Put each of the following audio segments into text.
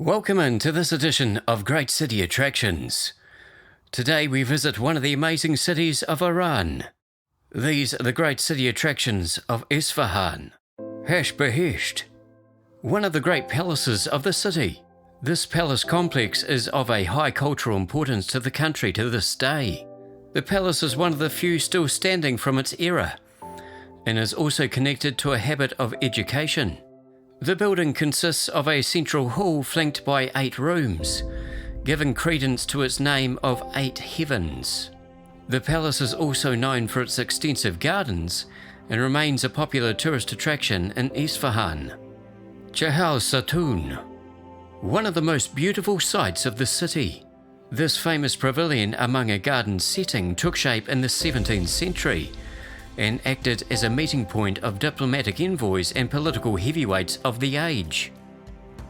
Welcome into this edition of Great City Attractions. Today we visit one of the amazing cities of Iran. These are the great city attractions of Isfahan. Hasht Behesht, one of the great palaces of the city. This palace complex is of a high cultural importance to the country to this day. The palace is one of the few still standing from its era, and is also connected to a habit of education. The building consists of a central hall flanked by 8 rooms, giving credence to its name of 8 heavens. The palace is also known for its extensive gardens and remains a popular tourist attraction in Isfahan. Chehel Sotoon, one of the most beautiful sights of the city. This famous pavilion among a garden setting took shape in the 17th century and acted as a meeting point of diplomatic envoys and political heavyweights of the age.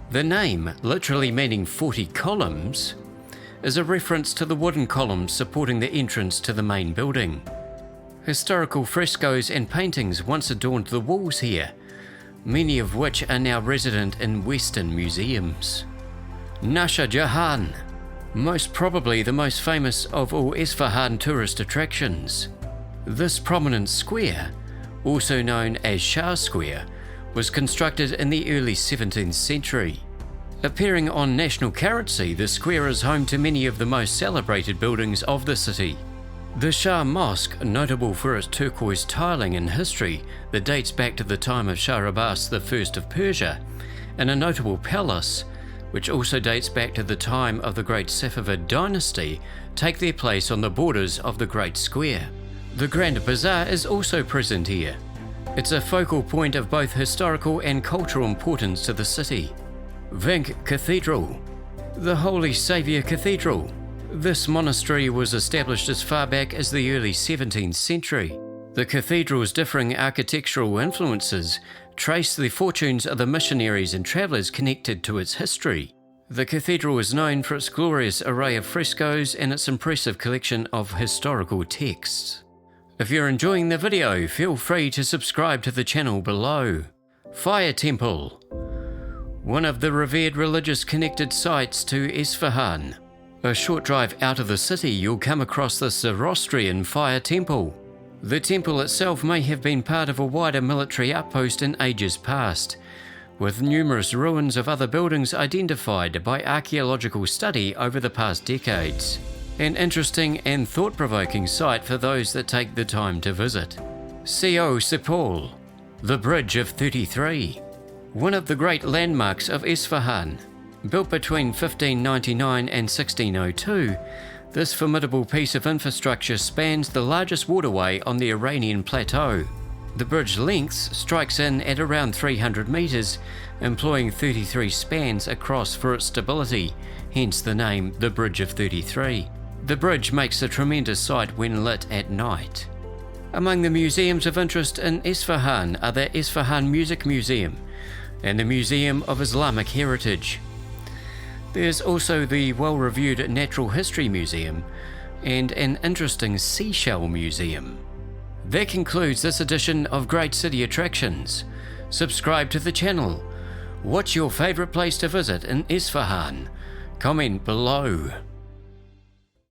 The name, literally meaning 40 columns, is a reference to the wooden columns supporting the entrance to the main building. Historical frescoes and paintings once adorned the walls here, many of which are now resident in Western museums. Naqsh-e Jhan, most probably the most famous of all Isfahan tourist attractions. This prominent square, also known as Shah Square, was constructed in the early 17th century. Appearing on national currency, the square is home to many of the most celebrated buildings of the city. The Shah Mosque, notable for its turquoise tiling and history that dates back to the time of Shah Abbas I of Persia, and a notable palace, which also dates back to the time of the Great Safavid dynasty, take their place on the borders of the Great Square. The Grand Bazaar is also present here. It's a focal point of both historical and cultural importance to the city. Vank Cathedral, the Holy Saviour Cathedral. This monastery was established as far back as the early 17th century. The cathedral's differing architectural influences trace the fortunes of the missionaries and travellers connected to its history. The cathedral is known for its glorious array of frescoes and its impressive collection of historical texts. If you're enjoying the video, feel free to subscribe to the channel below. Fire Temple, one of the revered religious connected sites to Isfahan. A short drive out of the city, you'll come across the Zoroastrian Fire Temple. The temple itself may have been part of a wider military outpost in ages past, with numerous ruins of other buildings identified by archaeological study over the past decades. An interesting and thought-provoking site for those that take the time to visit. Chehel Sotoon, the Bridge of 33, one of the great landmarks of Isfahan. Built between 1599 and 1602, this formidable piece of infrastructure spans the largest waterway on the Iranian plateau. The bridge length strikes in at around 300 meters, employing 33 spans across for its stability, hence the name the Bridge of 33. The bridge makes a tremendous sight when lit at night. Among the museums of interest in Isfahan are the Isfahan Music Museum and the Museum of Islamic Heritage. There's also the well-reviewed Natural History Museum and an interesting seashell museum. That concludes this edition of Great City Attractions. Subscribe to the channel. What's your favourite place to visit in Isfahan? Comment below.